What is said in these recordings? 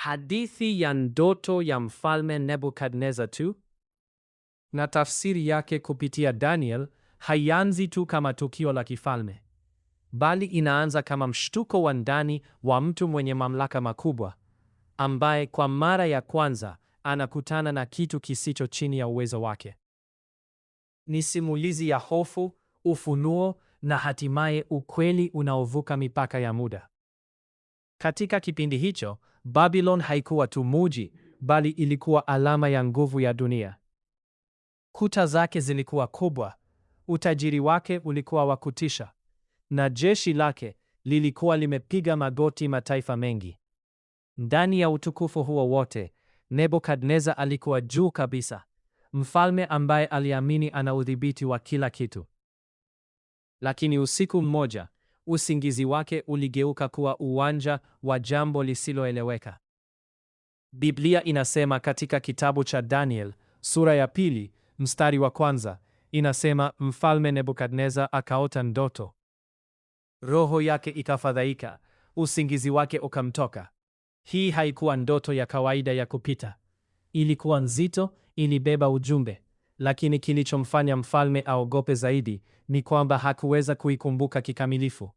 hadithi ya ndoto ya mfalme Nebukadneza tu, na tafsiri yake kupitia Daniel haianzi tu kama tukio la kifalme, bali inaanza kama mshtuko wa ndani wa mtu mwenye mamlaka makubwa, ambaye kwa mara ya kwanza anakutana na kitu kisicho chini ya uwezo wake. Ni simulizi ya hofu, ufunuo na hatimaye ukweli unaovuka mipaka ya muda. Katika kipindi hicho, Babylon haikuwa tu mji, bali ilikuwa alama ya nguvu ya dunia. Kuta zake zilikuwa kubwa, utajiri wake ulikuwa wa kutisha, na jeshi lake lilikuwa limepiga magoti mataifa mengi. Ndani ya utukufu huo wote, Nebukadneza alikuwa juu kabisa, mfalme ambaye aliamini ana udhibiti wa kila kitu. Lakini usiku mmoja, usingizi wake uligeuka kuwa uwanja wa jambo lisiloeleweka. Biblia inasema katika kitabu cha Daniel, sura ya 2, mstari wa 1, inasema Mfalme Nebukadneza akaota ndoto. Roho yake ikafadhaika, usingizi wake ukamtoka. Hii haikuwa ndoto ya kawaida ya kupita. Ilikuwa nzito, ilibeba ujumbe, lakini kilichomfanya mfalme aogope zaidi ni kwamba hakuweza kuikumbuka kikamilifu.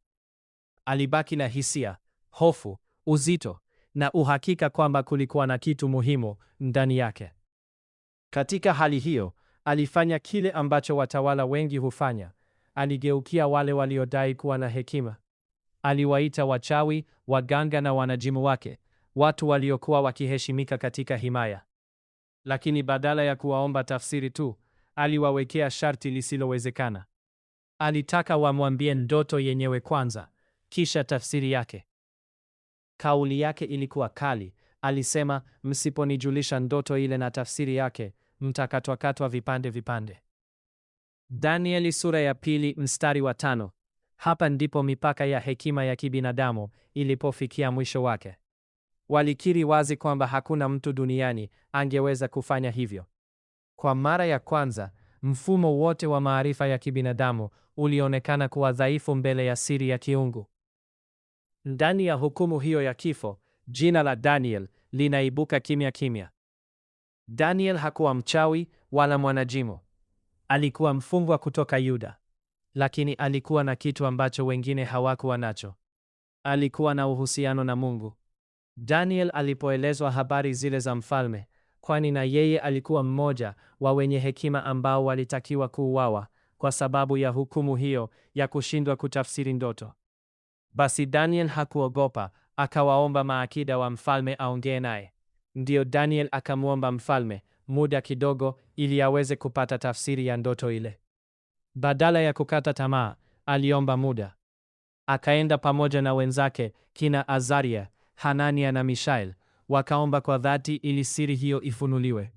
Alibaki na hisia, hofu, uzito na uhakika kwamba kulikuwa na kitu muhimu ndani yake. Katika hali hiyo, alifanya kile ambacho watawala wengi hufanya. Aligeukia wale waliodai kuwa na hekima. Aliwaita wachawi, waganga na wanajimu wake, watu waliokuwa wakiheshimika katika himaya. Lakini badala ya kuwaomba tafsiri tu, aliwawekea sharti lisilowezekana. Alitaka wamwambie ndoto yenyewe kwanza, kisha tafsiri yake. Kauli yake ilikuwa kali. Alisema, msiponijulisha ndoto ile na tafsiri yake, mtakatwakatwa vipande vipande. Danieli sura ya 2 mstari wa 5. Hapa ndipo mipaka ya hekima ya kibinadamu ilipofikia mwisho wake. Walikiri wazi kwamba hakuna mtu duniani angeweza kufanya hivyo. Kwa mara ya kwanza, mfumo wote wa maarifa ya kibinadamu ulionekana kuwa dhaifu mbele ya siri ya kiungu. Ndani ya hukumu hiyo ya kifo, jina la Daniel linaibuka kimya kimya. Daniel hakuwa mchawi wala mwanajimu. Alikuwa mfungwa kutoka Yuda. Lakini alikuwa na kitu ambacho wengine hawakuwa nacho. Alikuwa na uhusiano na Mungu. Daniel alipoelezwa habari zile za mfalme, kwani na yeye alikuwa mmoja wa wenye hekima ambao walitakiwa kuuawa kwa sababu ya hukumu hiyo ya kushindwa kutafsiri ndoto. Basi Daniel hakuogopa, akawaomba maakida wa mfalme aongee naye. Ndio Daniel akamwomba mfalme muda kidogo ili aweze kupata tafsiri ya ndoto ile. Badala ya kukata tamaa, aliomba muda. Akaenda pamoja na wenzake kina Azaria, Hanania na Mishael, wakaomba kwa dhati ili siri hiyo ifunuliwe.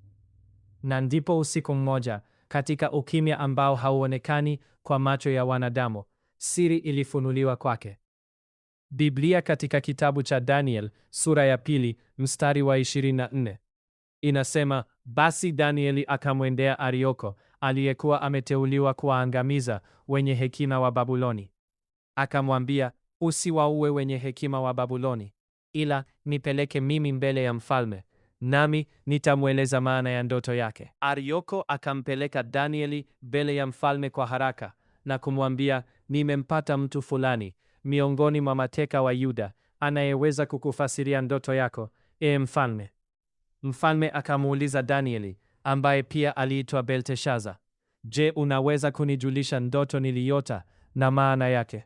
Na ndipo usiku mmoja, katika ukimya ambao hauonekani kwa macho ya wanadamu, siri ilifunuliwa kwake. Biblia katika kitabu cha Daniel, sura ya 2, mstari wa 24. Inasema, basi Danieli akamwendea Arioko, aliyekuwa ameteuliwa kuwaangamiza wenye hekima wa Babuloni. Akamwambia, usiwaue wenye hekima wa Babuloni, ila nipeleke mimi mbele ya mfalme, nami nitamweleza maana ya ndoto yake. Arioko akampeleka Danieli mbele ya mfalme kwa haraka na kumwambia, nimempata mtu fulani miongoni mwa mateka wa Yuda anayeweza kukufasiria ndoto yako, mfalme. Mfalme akamuuliza Danieli, ambaye pia aliitwa Belteshaza, je, unaweza kunijulisha ndoto niliota na maana yake?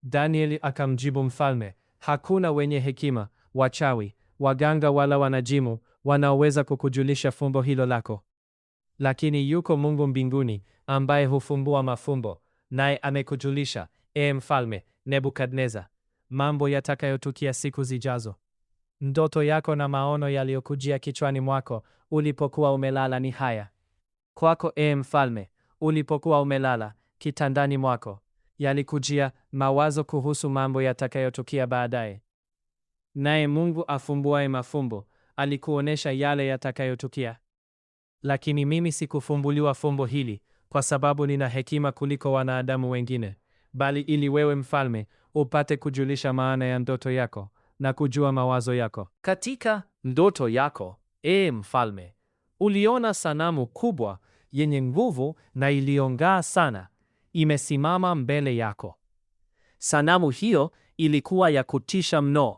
Danieli akamjibu mfalme, hakuna wenye hekima, wachawi, waganga wala wanajimu wanaoweza kukujulisha fumbo hilo lako. Lakini yuko Mungu mbinguni ambaye hufumbua mafumbo, naye amekujulisha, mfalme Nebukadneza, mambo yatakayotukia siku zijazo. Ndoto yako na maono yaliyokujia kichwani mwako ulipokuwa umelala ni haya. Kwako mfalme, ulipokuwa umelala kitandani mwako, yalikujia mawazo kuhusu mambo yatakayotukia baadaye. Naye Mungu afumbuaye mafumbo alikuonesha yale yatakayotukia. Lakini mimi sikufumbuliwa fumbo hili kwa sababu nina hekima kuliko wanadamu wengine, bali ili wewe mfalme upate kujulisha maana ya ndoto yako, na kujua mawazo yako. Katika ndoto yako, mfalme, uliona sanamu kubwa yenye nguvu na iliyong'aa sana imesimama mbele yako. Sanamu hiyo ilikuwa ya kutisha mno.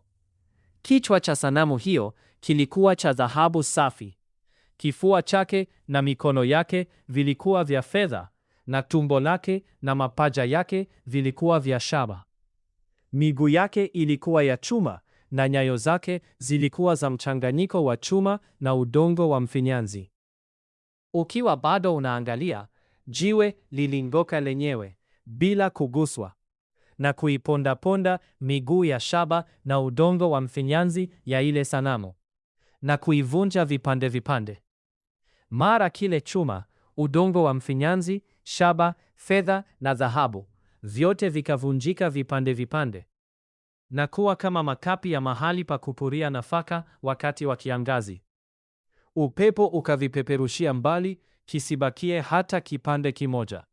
Kichwa cha sanamu hiyo kilikuwa cha dhahabu safi. Kifua chake na mikono yake vilikuwa vya fedha, na tumbo lake na mapaja yake vilikuwa vya shaba. Miguu yake ilikuwa ya chuma, na nyayo zake zilikuwa za mchanganyiko wa chuma na udongo wa mfinyanzi. Ukiwa bado unaangalia, jiwe liling'oka lenyewe bila kuguswa na kuiponda-ponda miguu ya shaba na udongo wa mfinyanzi ya ile sanamu na kuivunja vipande vipande. Mara kile chuma, udongo wa mfinyanzi, shaba, fedha na dhahabu vyote vikavunjika vipande vipande na kuwa kama makapi ya mahali pa kupuria nafaka wakati wa kiangazi. Upepo ukavipeperushia mbali, kisibakie hata kipande kimoja.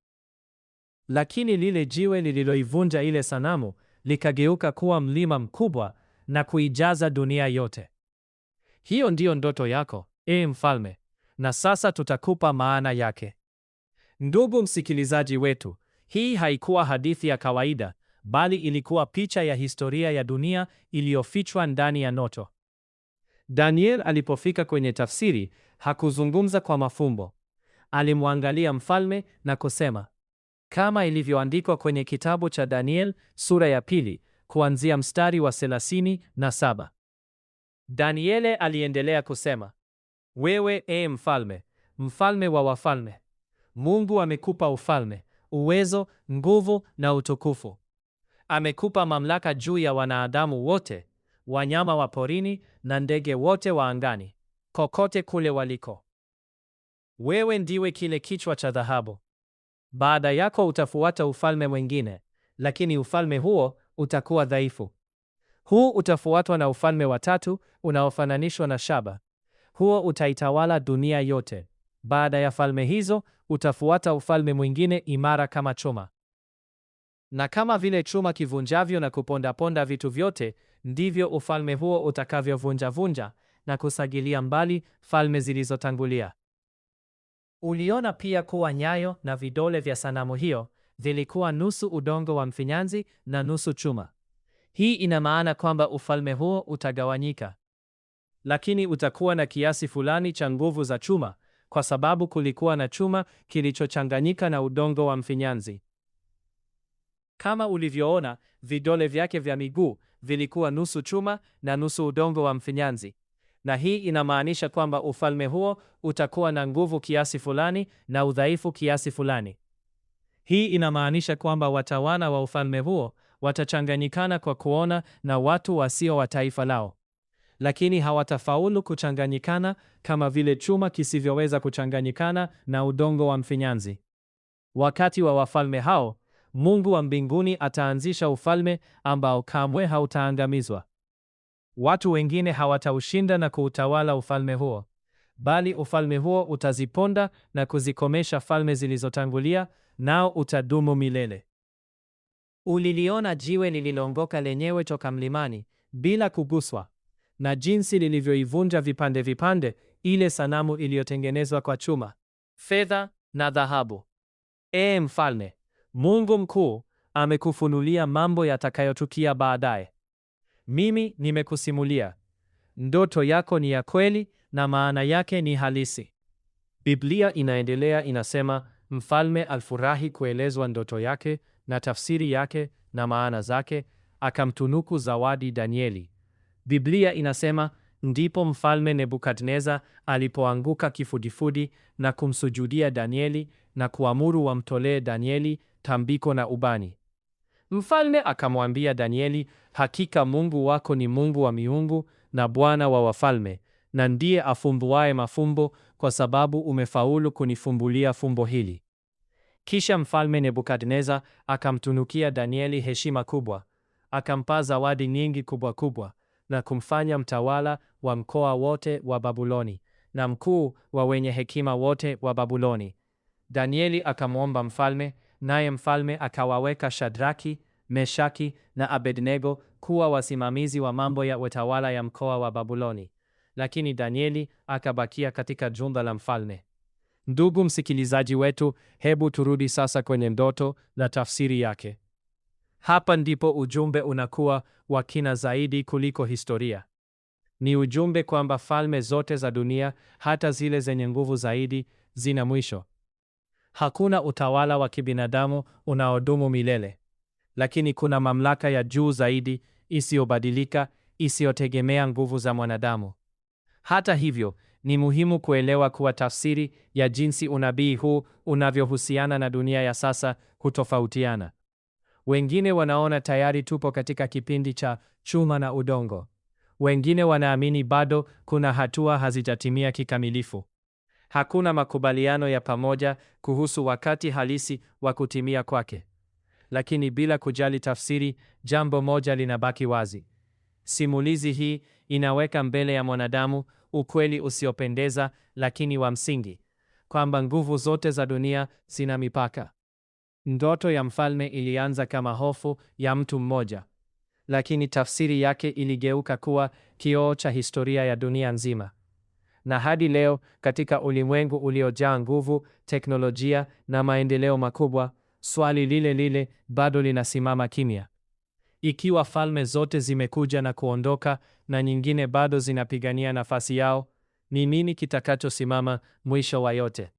Lakini lile jiwe lililoivunja ile sanamu likageuka kuwa mlima mkubwa na kuijaza dunia yote. Hiyo ndiyo ndoto yako, mfalme, na sasa tutakupa maana yake. Ndugu msikilizaji wetu, hii haikuwa hadithi ya kawaida, bali ilikuwa picha ya historia ya dunia iliyofichwa ndani ya ndoto. Daniel alipofika kwenye tafsiri, hakuzungumza kwa mafumbo. Alimwangalia mfalme na kusema, kama ilivyoandikwa kwenye kitabu cha Daniel sura ya 2 kuanzia mstari wa 37. Daniele aliendelea kusema, wewe mfalme, mfalme wa wafalme, Mungu amekupa ufalme, uwezo, nguvu na utukufu. Amekupa mamlaka juu ya wanadamu wote, wanyama wa porini na ndege wote wa angani, kokote kule waliko. Wewe ndiwe kile kichwa cha dhahabu. Baada yako utafuata ufalme mwingine, lakini ufalme huo utakuwa dhaifu. Huu utafuatwa na ufalme wa tatu unaofananishwa na shaba. Huo utaitawala dunia yote. Baada ya falme hizo utafuata ufalme mwingine imara kama chuma. Na kama vile chuma kivunjavyo na kuponda-ponda vitu vyote, ndivyo ufalme huo utakavyovunja-vunja na kusagilia mbali falme zilizotangulia. Uliona pia kuwa nyayo na vidole vya sanamu hiyo vilikuwa nusu udongo wa mfinyanzi na nusu chuma. Hii ina maana kwamba ufalme huo utagawanyika, lakini utakuwa na kiasi fulani cha nguvu za chuma, kwa sababu kulikuwa na chuma kilichochanganyika na udongo wa mfinyanzi. Kama ulivyoona, vidole vyake vya miguu vilikuwa nusu chuma na nusu udongo wa mfinyanzi. Na hii inamaanisha kwamba ufalme huo utakuwa na nguvu kiasi fulani na udhaifu kiasi fulani. Hii inamaanisha kwamba watawala wa ufalme huo watachanganyikana kwa kuona na watu wasio wa taifa lao, lakini hawatafaulu kuchanganyikana kama vile chuma kisivyoweza kuchanganyikana na udongo wa mfinyanzi. Wakati wa wafalme hao, Mungu wa mbinguni ataanzisha ufalme ambao kamwe hautaangamizwa. Watu wengine hawataushinda na kuutawala ufalme huo, bali ufalme huo utaziponda na kuzikomesha falme zilizotangulia, nao utadumu milele. Uliliona jiwe lililong'oka lenyewe toka mlimani bila kuguswa, na jinsi lilivyoivunja vipande vipande ile sanamu iliyotengenezwa kwa chuma, fedha na dhahabu. Mfalme, Mungu mkuu amekufunulia mambo yatakayotukia baadaye. Mimi nimekusimulia. Ndoto yako ni ya kweli na maana yake ni halisi. Biblia inaendelea inasema, mfalme alifurahi kuelezwa ndoto yake na tafsiri yake na maana zake, akamtunuku zawadi Danieli. Biblia inasema, ndipo mfalme Nebukadneza alipoanguka kifudifudi na kumsujudia Danieli na kuamuru wamtolee Danieli tambiko na ubani. Mfalme akamwambia Danieli, hakika Mungu wako ni Mungu wa miungu na Bwana wa wafalme, na ndiye afumbuaye mafumbo, kwa sababu umefaulu kunifumbulia fumbo hili. Kisha mfalme Nebukadneza akamtunukia Danieli heshima kubwa, akampa zawadi nyingi kubwa kubwa, na kumfanya mtawala wa mkoa wote wa Babuloni na mkuu wa wenye hekima wote wa Babuloni. Danieli akamwomba mfalme, naye mfalme akawaweka Shadraki, Meshaki na Abednego kuwa wasimamizi wa mambo ya utawala ya mkoa wa Babuloni, lakini Danieli akabakia katika jumba la mfalme. Ndugu msikilizaji wetu, hebu turudi sasa kwenye ndoto na tafsiri yake. Hapa ndipo ujumbe unakuwa wa kina zaidi kuliko historia. Ni ujumbe kwamba falme zote za dunia, hata zile zenye nguvu zaidi, zina mwisho. Hakuna utawala wa kibinadamu unaodumu milele. Lakini kuna mamlaka ya juu zaidi, isiyobadilika, isiyotegemea nguvu za mwanadamu. Hata hivyo, ni muhimu kuelewa kuwa tafsiri ya jinsi unabii huu unavyohusiana na dunia ya sasa hutofautiana. Wengine wanaona tayari tupo katika kipindi cha chuma na udongo. Wengine wanaamini bado kuna hatua hazijatimia kikamilifu. Hakuna makubaliano ya pamoja kuhusu wakati halisi wa kutimia kwake. Lakini bila kujali tafsiri, jambo moja linabaki wazi. Simulizi hii inaweka mbele ya mwanadamu ukweli usiopendeza lakini wa msingi, kwamba nguvu zote za dunia zina mipaka. Ndoto ya mfalme ilianza kama hofu ya mtu mmoja, lakini tafsiri yake iligeuka kuwa kioo cha historia ya dunia nzima. Na hadi leo, katika ulimwengu uliojaa nguvu, teknolojia na maendeleo makubwa, swali lile lile bado linasimama kimya. Ikiwa falme zote zimekuja na kuondoka na nyingine bado zinapigania nafasi yao, ni nini kitakachosimama mwisho wa yote?